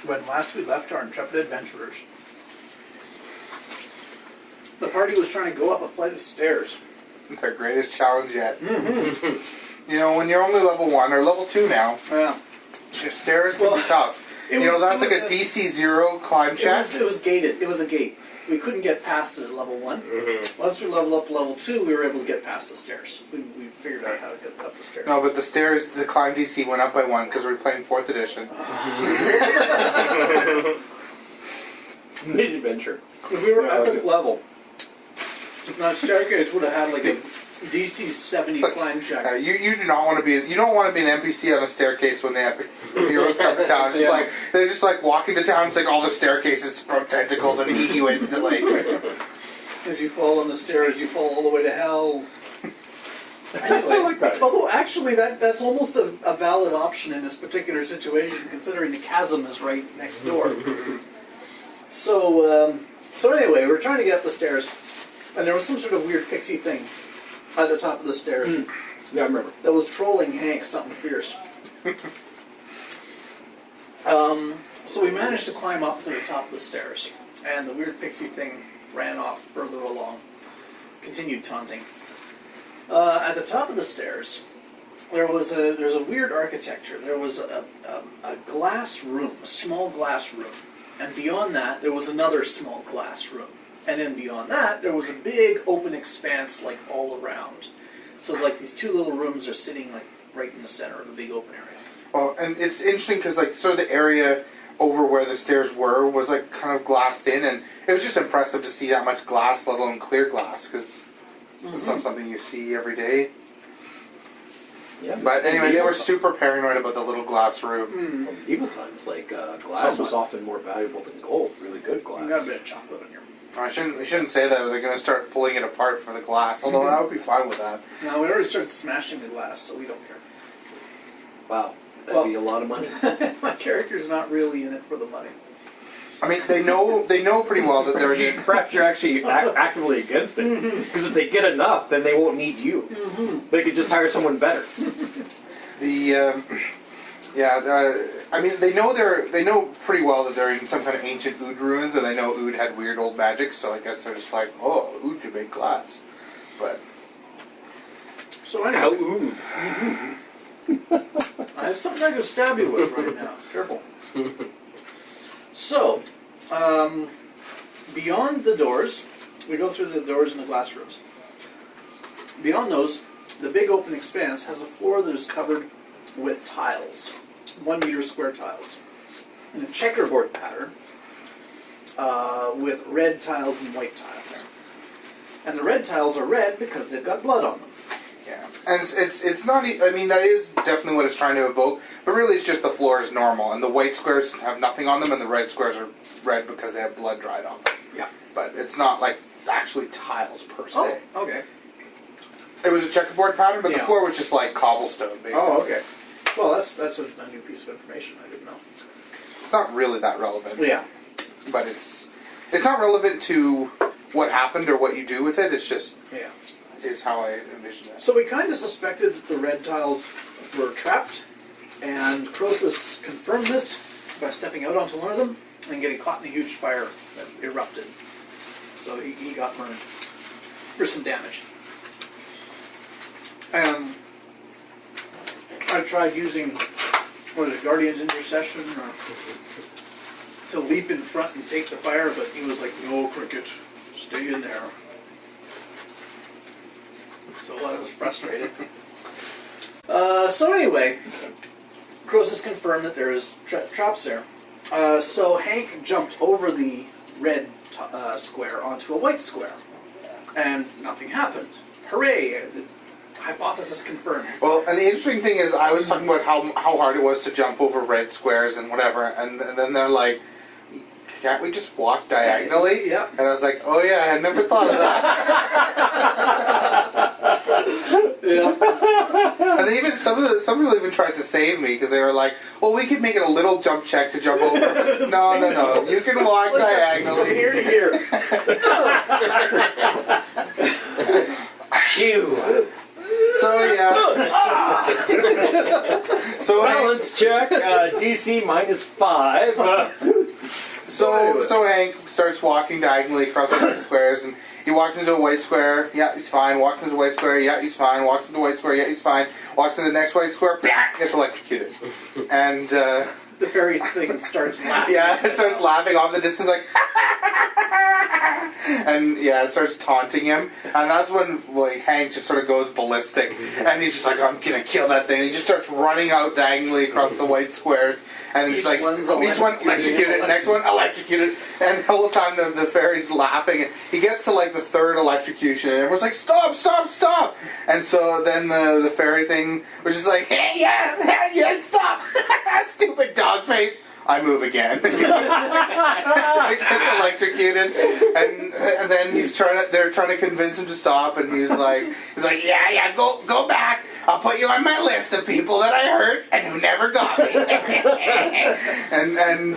when last we left our intrepid adventurers, the party was trying to go up a flight of stairs. Their greatest challenge yet. Mm-hmm. You know, when you're only level 1 or level 2 now, Yeah. your stairs can be tough. That's like a DC 0 climb check. It was gated. It was a gate. We couldn't get past it at level 1. Mm-hmm. Once we leveled up to level 2, we were able to get past the stairs. We figured out how to get up the stairs. No, but the climb DC went up by 1 because we were playing 4th edition. Mid-adventure. If we were epic level, that staircase would have had like a DC 70 climb check. You do not want to be. You don't want to be an NPC on a staircase when the epic heroes come to town. Just they're just like walking to town. It's like all the staircases sprout tentacles and eat you instantly. If you fall on the stairs, you fall all the way to hell. Anyway, I like that. Although actually, that's almost a valid option in this particular situation, considering the chasm is right next door. So anyway, we're trying to get up the stairs, and there was some sort of weird pixie thing at the top of the stairs. Yeah, I remember. That was trolling Hank something fierce. So we managed to climb up to the top of the stairs, and the weird pixie thing ran off further along, continued taunting. At the top of the stairs, there's a weird architecture. There was a glass room, a small glass room, and beyond that there was another small glass room. And then beyond that, there was a big open expanse, like, all around. So, like, these two little rooms are sitting, like, right in the center of the big open area. Well, and it's interesting because, like, sort of the area over where the stairs were was, like, kind of glassed in. And it was just impressive to see that much glass, let alone clear glass, because it's not something you see every day. Yeah, but anyway, they were super paranoid about the little glass room. Evil times, like, glass was often more valuable than gold. Really good glass. You got a bit of chocolate on your... I shouldn't say that. They're going to start pulling it apart for the glass. Although I would be fine with that. No, we already started smashing the glass, so we don't care. Wow, that'd be a lot of money. My character's not really in it for the money. I mean, they know pretty well that they're in. Perhaps you're actually actively against it, because if they get enough, then they won't need you. They could just hire someone better. I mean, they know pretty well that they're in some kind of ancient Ood ruins, and they know Ood had weird old magic, so I guess they're just like, oh, Ood could make glass. But so anyway, I have something I can stab you with right now. Careful. So, beyond the doors, we go through the doors in the glass rooms. Beyond those, the big open expanse has a floor that is covered with tiles, 1 meter square tiles, in a checkerboard pattern with red tiles and white tiles. And the red tiles are red because they've got blood on them. yeah, and it's not. I mean, that is definitely what it's trying to evoke. But really, it's just the floor is normal, and the white squares have nothing on them, and the red squares are red because they have blood dried on them. Yeah. But it's not like actually tiles per se. Oh, okay. It was a checkerboard pattern, but the Yeah. floor was just like cobblestone, basically. Oh, okay. Well, that's a new piece of information I didn't know. It's not really that relevant. Yeah. But it's not relevant to what happened or what you do with it. It's just is how I envision it. So we kind of suspected that the red tiles were trapped, and Croesus confirmed this by stepping out onto one of them and getting caught in a huge fire that erupted. So he got burned for some damage. And I tried using, Guardian's Intercession to leap in front and take the fire, but he was like, no, Cricket, stay in there. So I was frustrated. So anyway, Croesus confirmed that there is traps there. So Hank jumped over the red square onto a white square, and nothing happened. Hooray! The hypothesis confirmed. Well, and the interesting thing is, I was talking about how hard it was to jump over red squares and whatever, and then they're like, can't we just walk diagonally? Yeah. And I was like, oh yeah, I had never thought of that. Yeah. And they even some people even tried to save me because they were like, well, we could make it a little jump check to jump over. No. You can walk diagonally. From here to here. Phew. So yeah. So Balance check, DC -5. So Hank starts walking diagonally across the white squares, and he walks into a white square. Yeah, he's fine. Walks into a white square. Yeah, he's fine. Walks into a white square. Yeah, he's fine. Walks into the next white square. Gets electrocuted. And The fairy thing starts laughing. yeah, it starts laughing off in the distance, like. And yeah, it starts taunting him, and that's when Hank just sort of goes ballistic, and he's just like, "I'm gonna kill that thing." And he just starts running out diagonally across the white squares, and he's like, each one electrocuted, next one electrocuted, and the whole time the fairy's laughing, and he gets to like the third electrocution, and everyone's like, "Stop, stop, stop!" And so then the fairy thing was just like, "Hey, yeah, stop, stupid dog face." I move again. He gets electrocuted, and then they're trying to convince him to stop, and he's like, yeah, go back. I'll put you on my list of people that I hurt and who never got me. and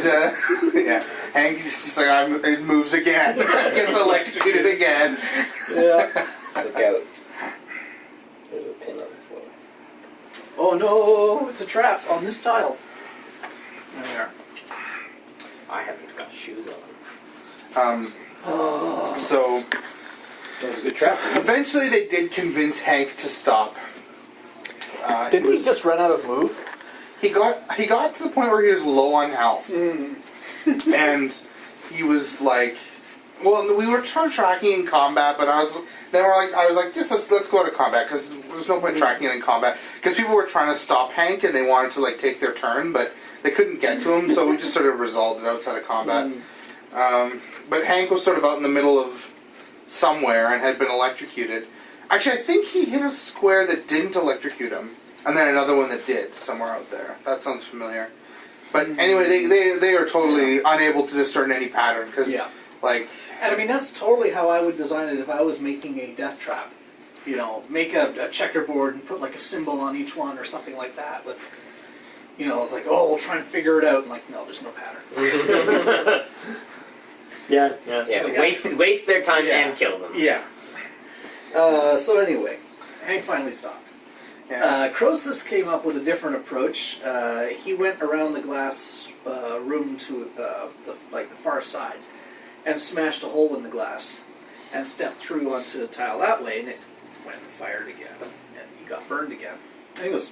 yeah, Hank just like, it moves again, gets electrocuted again. Yeah. Look out. There's a pin on the floor. Oh no, it's a trap on this tile. There. I haven't got shoes on. So That was a good trap. eventually they did convince Hank to stop. Didn't he just run out of move? He got to the point where he was low on health, and he was like, well, we were tracking in combat, but I was like, just let's go to combat, because there's no point tracking it in combat, because people were trying to stop Hank and they wanted to like take their turn, but they couldn't get to him, so we just sort of resolved it outside of combat. But Hank was sort of out in the middle of somewhere and had been electrocuted. Actually, I think he hit a square that didn't electrocute him, and then another one that did, somewhere out there. That sounds familiar. But anyway, they are totally unable to discern any pattern, because, like... And I mean, that's totally how I would design it if I was making a death trap. You know, make a checkerboard and put like a symbol on each one or something like that. But, you know, it's like, oh, we'll try and figure it out. And like, no, there's no pattern. Yeah. like, Waste their time and kill them. Yeah. So anyway, Hank finally stopped. Yeah. Croesus came up with a different approach. He went around the glass room to the far side and smashed a hole in the glass and stepped through onto the tile that way, and it went and fired again, and he got burned again. I think it was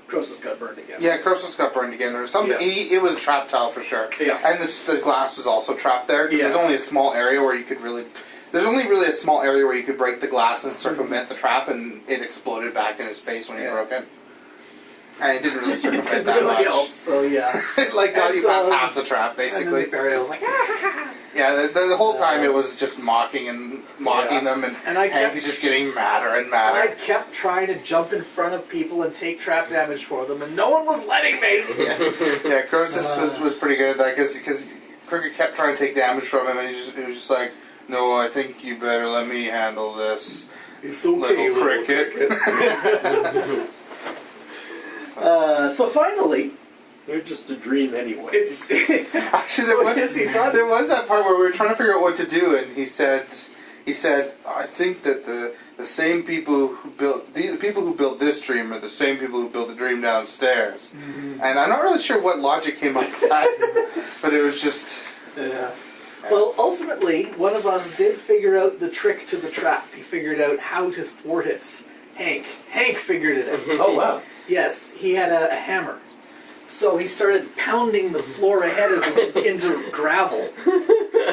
Croesus got burned again. Yeah, Croesus got burned again, or something. Yeah. It was a trap tile for sure. Yeah. And the glass was also trapped there, because there's only a small area where you could really... There's only really a small area where you could break the glass and circumvent the trap, and it exploded back in his face when he broke it. And it didn't really circumvent that really much. helped, so yeah. It like got And you so- past half the trap, basically. And then the fairy was like, Yeah, the whole time it was just mocking them, and I Hank kept- is just getting madder and And I madder. kept trying to jump in front of people and take trap damage for them, and no one was letting me. Yeah, Croesus was pretty good at that, because Cricket kept trying to take damage from him, and he was just like, "No, I think you better let me handle this, It's okay, little Cricket." So finally, They're just a dream anyway. it's Actually, What has he done? there was that part where we were trying to figure out what to do, and he said, "I think that the same people who built the people who built this dream are the same people who built the dream downstairs." And I'm not really sure what logic came up with that, but it was just. yeah. Well, ultimately, one of us did figure out the trick to the trap. He figured out how to thwart it. Hank figured it out. Oh, wow. Yes, he had a hammer. So he started pounding the floor ahead of him into gravel.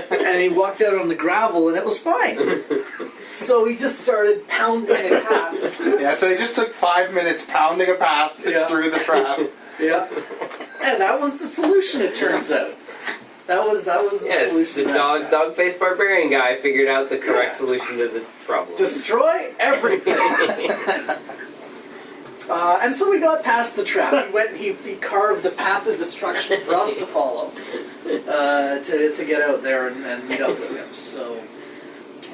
And he walked out on the gravel and it was fine. So he just started pounding a path. Yeah, so they just took 5 minutes pounding a path through the trap. Yeah. And that was the solution, it turns out. That was the Yes, solution. the dog-faced barbarian guy figured out the correct solution to the problem. Destroy everything. And so we got past the trap. He went. He carved a path of destruction for us to follow to get out there and meet up with him. So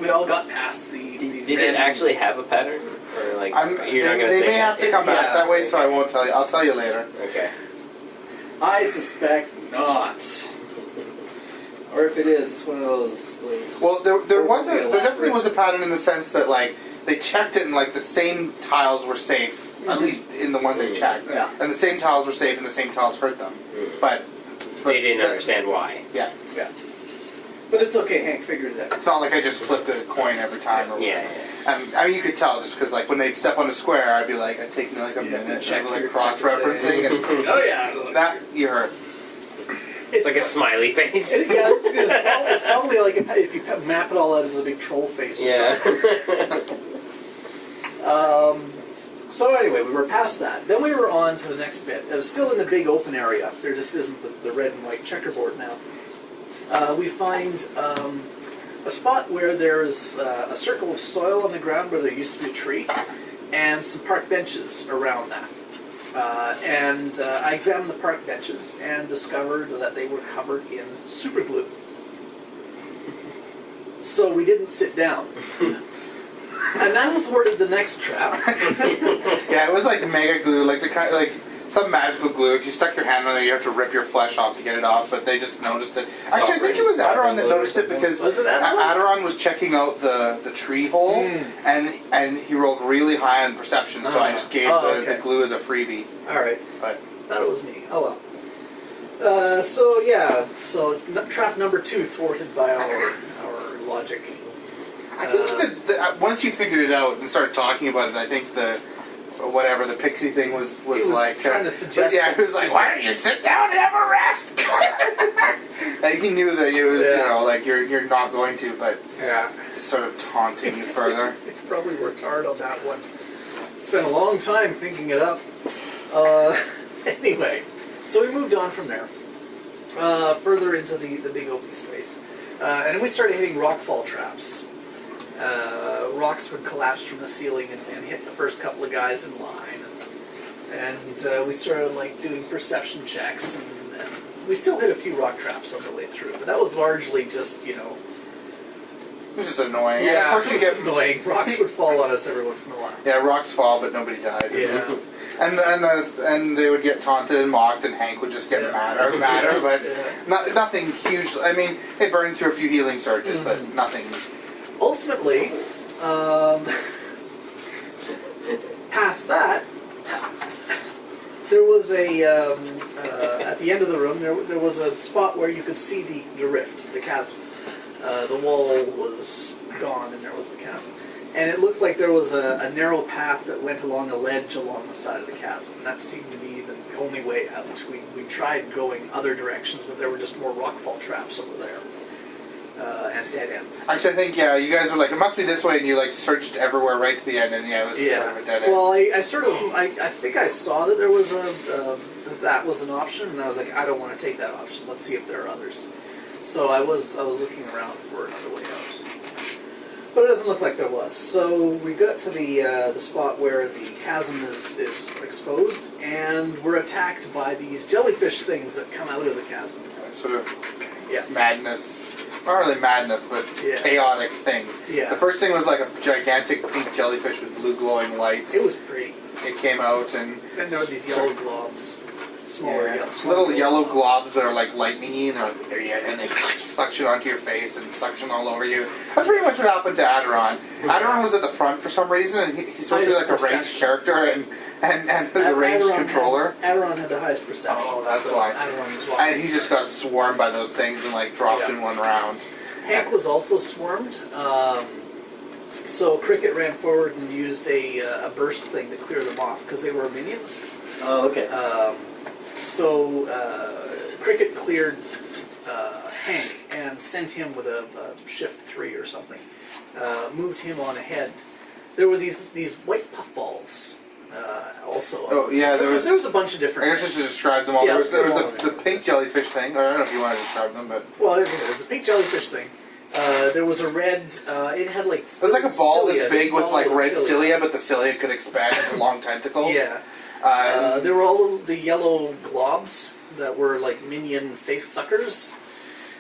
we all got past the. Did it actually have a pattern, or like you're not going to They say? may have to come back Yeah. that way, so I won't tell you. I'll tell you later. Okay. I suspect not. Or if it is, it's one of those Well, there overly definitely was a elaborate. pattern in the sense that like they checked it and like the same tiles were safe, at least in the ones they checked. Yeah. And the same tiles were safe and the same tiles hurt them. But They didn't understand why. Yeah. Yeah. But it's okay, Hank figured it out. It's not like I just flipped a coin every time or Yeah, whatever. And I mean, you could tell just because, like, when they'd step on a square, I'd be like, it'd take me like a minute, check of, like your- cross-referencing, and Oh yeah. that you hurt. It's like a smiley face. Yeah, it's probably like if you map it all out as a big troll face. Or Yeah. something. So anyway, we were past that. Then we were on to the next bit. It was still in the big open area. There just isn't the red and white checkerboard now. We find a spot where there's a circle of soil on the ground where there used to be a tree, and some park benches around that. I examined the park benches and discovered that they were covered in super glue. So we didn't sit down. And that thwarted the next trap. Yeah, it was like mega glue, like the kind, like some magical glue. If you stuck your hand on there, you have to rip your flesh off to get it off. But they just noticed it. Actually, I think it was Aderon that noticed it because Was it Aderon? Aderon was checking out the tree hole, and he rolled really high on perception. So I just gave the glue as a freebie. All right. But Thought it was me. Oh well. So trap number 2 thwarted by our logic. I think that once you figured it out and started talking about it, I think the pixie thing was like trying to suggest. Yeah, he was like, "Why don't you sit down and have a rest?" Like he knew that you know, like you're not going to, but Yeah. just sort of taunting you further. He probably worked hard on that one. Spent a long time thinking it up. Anyway, so we moved on from there, further into the big open space, and we started hitting rockfall traps. Rocks would collapse from the ceiling and hit the first couple of guys in line, and we started like doing perception checks, and we still hit a few rock traps on the way through, but that was largely just It was just annoying. yeah, And of course you get annoying. Rocks would fall on us every once in a while. yeah, rocks fall, but nobody died. Yeah. And they would get taunted and mocked, and Hank would just get madder, but nothing huge. I mean, they burned through a few healing surges, but nothing. Ultimately, past that, there was at the end of the room, there was a spot where you could see the rift, the chasm. The wall was gone and there was the chasm. And it looked like there was a narrow path that went along a ledge along the side of the chasm. And that seemed to be the only way out. We tried going other directions, but there were just more rockfall traps over there. And dead ends. Actually, I think, you guys were like, it must be this way, and you, like, searched everywhere right to the end, and, it was sort of a dead end. Well, I think I saw that there was that was an option, and I was like, I don't want to take that option. Let's see if there are others. So I was looking around for another way out. But it doesn't look like there was. So we got to the spot where the chasm is exposed, and we're attacked by these jellyfish things that come out of the chasm. Sort of madness. Not really madness, but chaotic things. Yeah. The first thing was like a gigantic pink jellyfish with blue glowing lights. It was pretty. It came out and there were these yellow globs. Smaller, little yellow globs that are like lightning-y, and they're like, there you go, and they suction onto your face and suction all over you. That's pretty much what happened to Aderon. Aderon was at the front for some reason, and he's supposed to be like a ranged character and the ranged controller. Aderon had the highest perception. Oh, that's why. Aderon was walking. And he just got swarmed by those things and like dropped in one round. Hank was also swarmed. So Cricket ran forward and used a burst thing to clear them off because they were minions. Oh, okay. So Cricket cleared Hank and sent him with a shift 3 or something. Moved him on ahead. There were these white puffballs also. Oh yeah, there was a bunch of different. I guess I should describe them all. Yeah, there was the pink jellyfish thing. I don't know if you want to describe them, but well, there was a pink jellyfish thing. There was a red. It had like. It was like a ball cilia. this big with like red cilia. cilia, but the cilia could expand into long tentacles. Yeah. There were all the yellow globs that were like minion face suckers.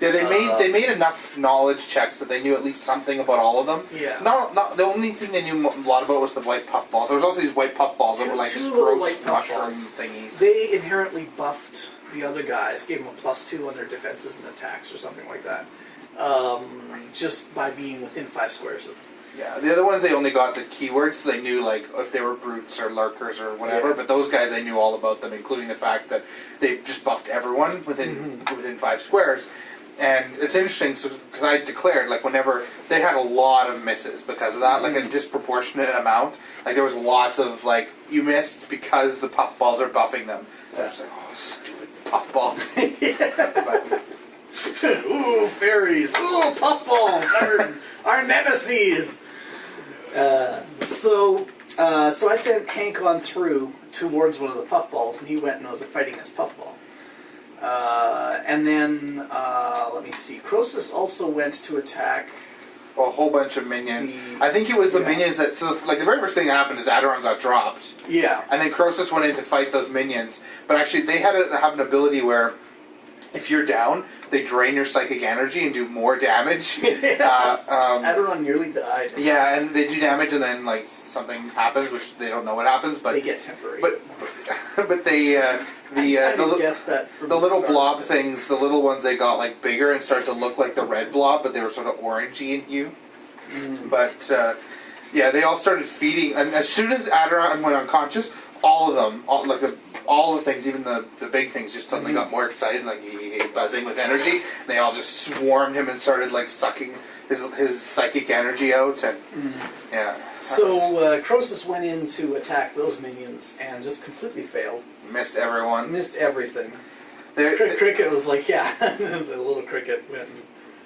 Yeah, they made enough knowledge checks that they knew at least something about all of them. Yeah. Not the only thing they knew a lot about was the white puff balls. There was also these white puff balls that were like Two just little gross white puff mushroom balls. thingies. They inherently buffed the other guys, gave them a +2 on their defenses and attacks or something like that, just by being within 5 squares of them. Yeah, the other ones they only got the keywords, so they knew like if they were brutes or lurkers or whatever. Yeah. But those guys, they knew all about them, including the fact that they just buffed everyone within 5 squares. And it's interesting because I declared like whenever they had a lot of misses because of that, like a disproportionate amount. Like there was lots of like you missed because the puffballs are buffing them. And I was like, oh, stupid puffballs. Ooh, fairies! Ooh, puffballs! Our nemesis! So I sent Hank on through towards one of the puffballs, and he went and was fighting this puffball. And then, let me see, Croesus also went to attack... A whole bunch of minions. I think it was the minions that... So, like, the very first thing that happened is Adoran got dropped. Yeah. And then Croesus went in to fight those minions. But actually, they have an ability where if you're down, they drain your psychic energy and do more damage. Adoran nearly died. Yeah, and they do damage, and then like something happens, which they don't know what happens. But they get temporary. But they guessed that the little blob things, the little ones, they got like bigger and start to look like the red blob, but they were sort of orangey in hue. But yeah, they all started feeding, and as soon as Adoran went unconscious, all of them, all the things, even the big things, just suddenly got more excited, like buzzing with energy. They all just swarmed him and started like sucking his psychic energy out, and yeah. So Croesus went in to attack those minions and just completely failed. Missed everyone. Missed everything. They- Cricket was like, yeah, a little cricket went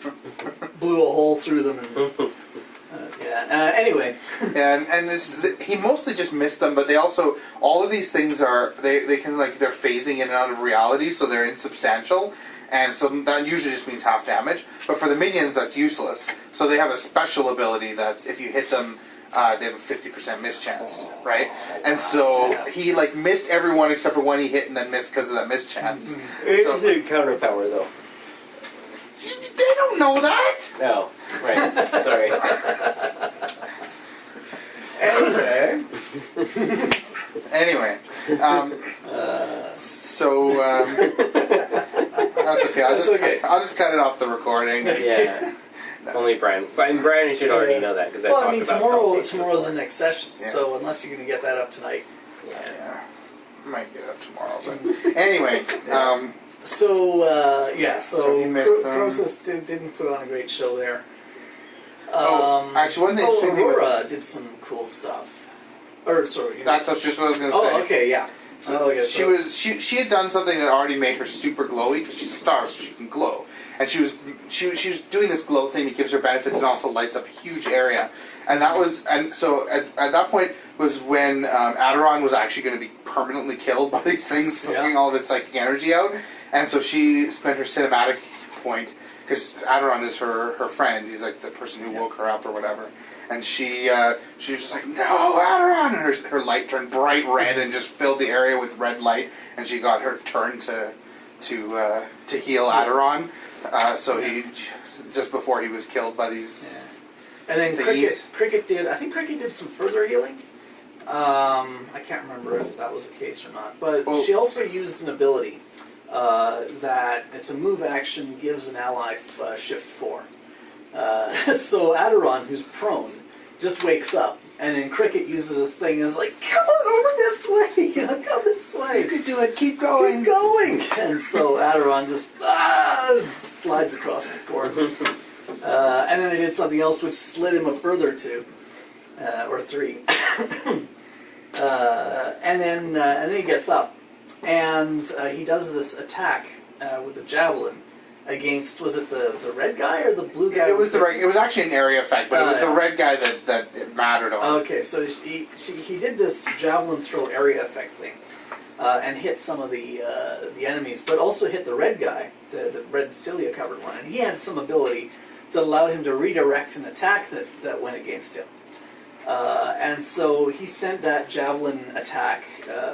and blew a hole through them. And, anyway. And he mostly just missed them, but they also, all of these things are, they can like, they're phasing in and out of reality, so they're insubstantial. And so that usually just means half damage. But for the minions, that's useless. So they have a special ability that if you hit them, they have a 50% miss chance, right? And so he like missed everyone except for one he hit and then missed because of that miss chance. It's a counter power though. They don't know that! No, right. Sorry. Anyway, that's okay. I'll just cut it off the recording. Yeah. Only Brian. Brian should already know that because I talked about tomorrow's the next session. Yeah. So unless you're going to get that up tonight. Yeah. Might get up tomorrow, but anyway. So he missed them. Croesus didn't put on a great show there. Actually, one interesting thing Aurora did some cool stuff. Or sorry, that's just what I was going to say. Oh, okay, yeah. She had done something that already made her super glowy because she's a star, so she can glow. And she was doing this glow thing that gives her benefits and also lights up a huge area. And that was, and so at that point was when Adoran was actually going to be permanently killed by these things, sucking all of his psychic energy out. And so she spent her cinematic point, because Adoran is her friend. He's like the person who woke her up or whatever. And she was just like, no, Adoran! And her light turned bright red and just filled the area with red light. And she got her turn to heal Adoran. So he, just before he was killed by these. Yeah. And then Cricket did some further healing. I can't remember if that was the case or not. But she also used an ability that it's a move action, gives an ally shift 4. So Adoran, who's prone, just wakes up, and then Cricket uses this thing and is like, come on over this way, come this way. You can do it, keep going. Keep going. And so Adoran just slides across the board. And then I did something else which slid him a further 2, or 3. And then he gets up, and he does this attack with the javelin against, was it the red guy or the blue guy? It was the red. It was actually an area effect, but it was the red guy that it mattered on. Okay, so he did this javelin throw area effect thing, and hit some of the enemies, but also hit the red guy, the red cilia covered one, and he had some ability that allowed him to redirect an attack that went against him. And so he sent that javelin attack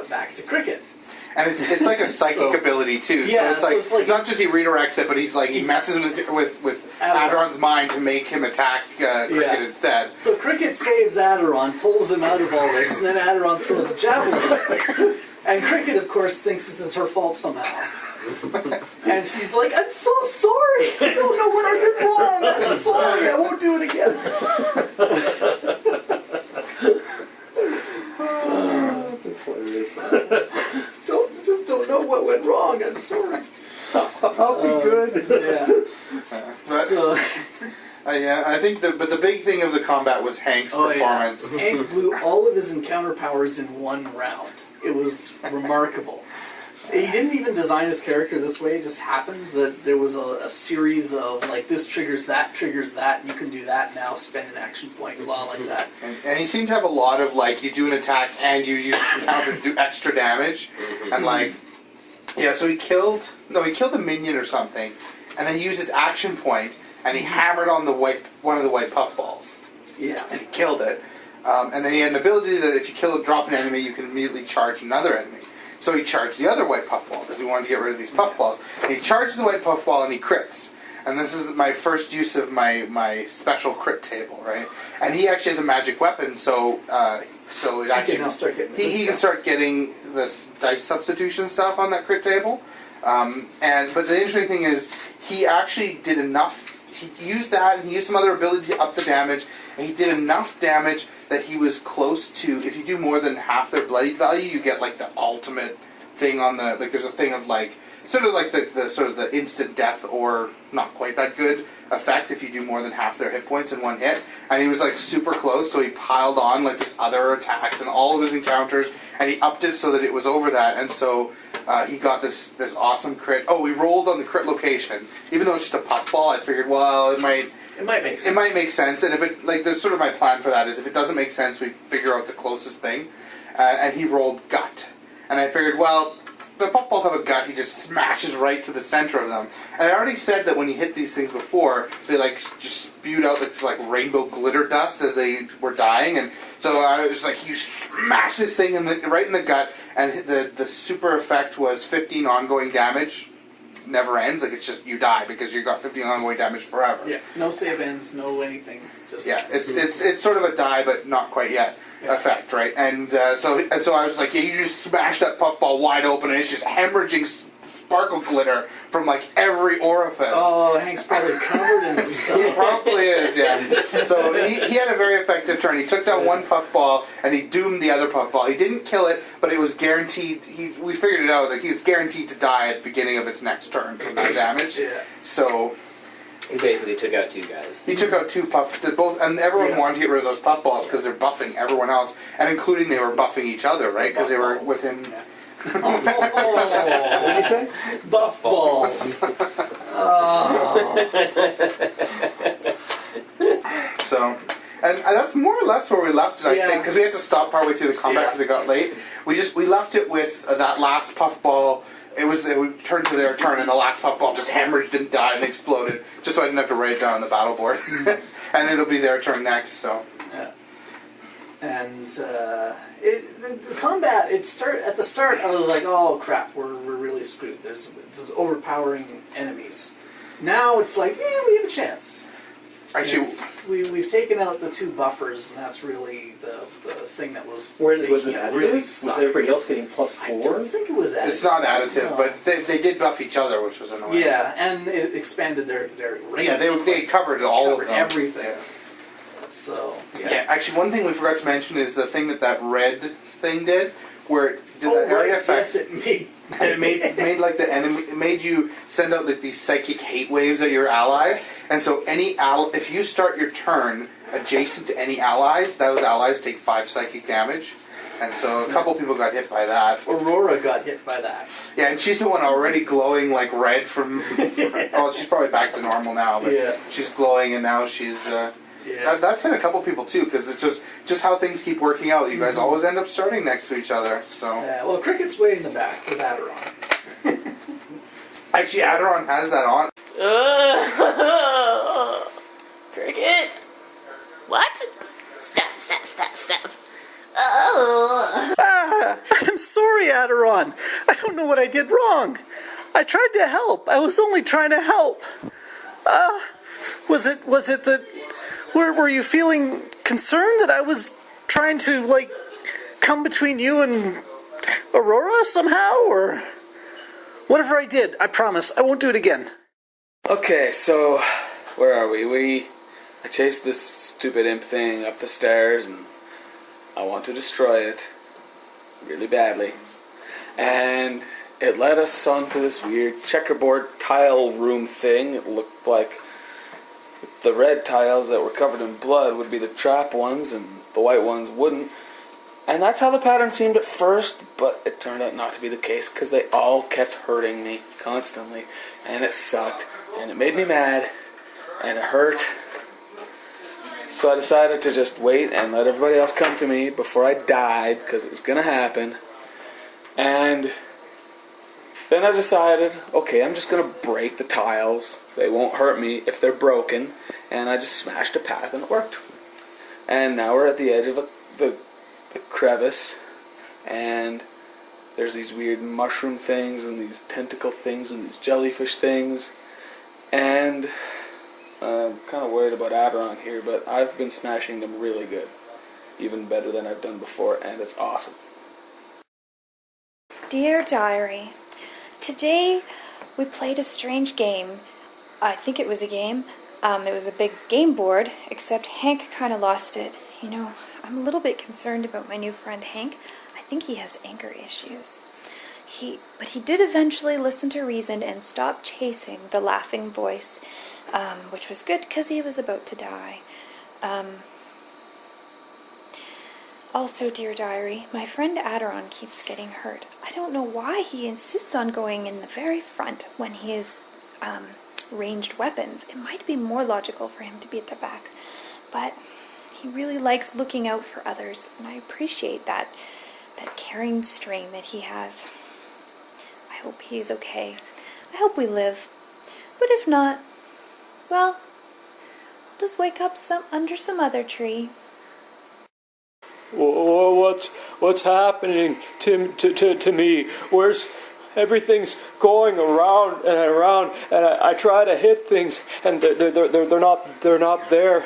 back to Cricket. And it's like a psychic ability too. Yeah, so it's not just he redirects it, but he messes with Adoran's mind to make him attack Cricket instead. So Cricket saves Adoran, pulls him out of all this, and then Adoran throws a javelin. And Cricket, of course, thinks this is her fault somehow. And she's like, I'm so sorry. I don't know what I did wrong. I'm sorry. I won't do it again. Yeah, I think but the big thing of the combat was Hank's performance. Yeah. Hank blew all of his encounter powers in one round. It was remarkable. He didn't even design his character this way. It just happened that there was a series of, like, this triggers that, you can do that now, spend an action point, blah, like that. And he seemed to have a lot of, like, you do an attack and you use the counter to do extra damage. And, like, yeah, so he killed a minion or something, and then used his action point, and he hammered on one of the white puffballs. Yeah. And he killed it. And then he had an ability that if you drop an enemy, you can immediately charge another enemy. So he charged the other white puffball because he wanted to get rid of these puffballs. And he charges the white puffball and he crits. And this is my first use of my special crit table, right? And he actually has a magic weapon, so it actually he can start getting this dice substitution stuff on that crit table. But the interesting thing is he actually did enough. He used that, and he used some other ability to up the damage, and he did enough damage that he was close to, if you do more than half their bloodied value, you get, like, the ultimate thing on the, like, there's a thing of, like, sort of like the sort of the instant death or not quite that good effect if you do more than half their hit points in one hit. And he was, like, super close, so he piled on, like, his other attacks and all of his encounters, and he upped it so that it was over that, and so he got this awesome crit. Oh, we rolled on the crit location. Even though it's just a puffball, I figured, well, it might make sense. It might make sense, and if it, like, there's sort of my plan for that is if it doesn't make sense, we figure out the closest thing. And he rolled gut. And I figured, well, the puffballs have a gut, he just smashes right to the center of them. And I already said that when he hit these things before, they, like, just spewed out this, like, rainbow glitter dust as they were dying. And so I was like, you smash this thing right in the gut, and the super effect was 15 ongoing damage. Never ends, like, it's just you die because you got 15 ongoing damage forever. Yeah, no save ends, no anything. Just yeah, it's sort of a die, but not quite yet effect, right? And so I was like, yeah, you just smash that puffball wide open, and it's just hemorrhaging sparkle glitter from, like, every orifice. Oh, Hank's probably covered in this stuff. He probably is, yeah. So he had a very effective turn. He took down one puffball, and he doomed the other puffball. He didn't kill it, but it was guaranteed. We figured it out that he was guaranteed to die at the beginning of its next turn from that damage. Yeah. So he basically took out two guys. He took out two and everyone wanted to get rid of those puffballs because they're buffing everyone else, and including they were buffing each other, right? Because they were within. Yeah. What did you say? Buff balls. So, and that's more or less where we left it, I think, because we had to stop partway through the combat because it got late. We left it with that last puffball. We turned to their turn, and the last puffball just hemorrhaged and died and exploded, just so I didn't have to write it down on the battle board. And it'll be their turn next. So. Yeah. And the combat, at the start, I was like, oh crap, we're really screwed. There's overpowering enemies. Now it's like, yeah, we have a chance. Actually, we've taken out the two buffers, and that's really the thing that was. Was it additive? Really was everybody else getting +4? I don't think it was additive. It's not additive, no. but they did buff each other, which was annoying. Yeah, and it expanded their range. Yeah, they covered all of them. Everything. Yeah. So, yeah, actually, one thing we forgot to mention is the thing that red thing did, where it did that area effect. Yes, it made. And it made like the enemy. It made you send out like these psychic hate waves at your allies, and so if you start your turn adjacent to any allies, those allies take 5 psychic damage. And so a couple people got hit by that. Aurora got hit by that. Yeah, and she's the one already glowing like red from well, she's probably back to normal now, but she's glowing, and now she's. That's hit a couple people too, because it's just how things keep working out. You guys always end up starting next to each other. So yeah, well, Cricket's way in the back with Aderon. Actually, Aderon has that on. Cricket? What? Stop. Oh. I'm sorry, Aderon. I don't know what I did wrong. I tried to help. I was only trying to help. Was it that... Were you feeling concerned that I was trying to, like, come between you and Aurora somehow, or... Whatever I did, I promise, I won't do it again. Okay, so, where are we? I chased this stupid imp thing up the stairs, and I want to destroy it really badly. And it led us onto this weird checkerboard tile room thing. It looked like the red tiles that were covered in blood would be the trap ones and the white ones wouldn't. And that's how the pattern seemed at first, but it turned out not to be the case because they all kept hurting me constantly. And it sucked, and it made me mad, and it hurt. So I decided to just wait and let everybody else come to me before I died, because it was going to happen. And then I decided, okay, I'm just going to break the tiles. They won't hurt me if they're broken. And I just smashed a path and it worked. And now we're at the edge of the crevice. And there's these weird mushroom things and these tentacle things and these jellyfish things. And I'm kind of worried about Aberon here, but I've been smashing them really good. Even better than I've done before, and it's awesome. Dear Diary, today we played a strange game. I think it was a game. It was a big game board, except Hank kind of lost it. You know, I'm a little bit concerned about my new friend Hank. I think he has anger issues. But he did eventually listen to reason and stop chasing the laughing voice, which was good because he was about to die. Also, dear diary, my friend Aderon keeps getting hurt. I don't know why he insists on going in the very front when he is ranged weapons. It might be more logical for him to be at the back, but he really likes looking out for others, and I appreciate that caring strain that he has. I hope he is okay. I hope we live. But if not, well, just wake up under some other tree. What's happening to me? Where's everything's going around and around, and I try to hit things, and they're not there.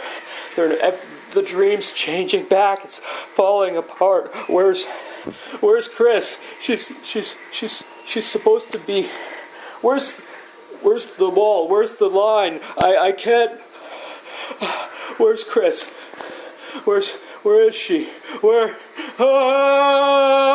The dream's changing back. It's falling apart. Where's Chris? She's supposed to be. Where's the wall? Where's the line? I can't. Where's Chris? Where is she? Where? Ah!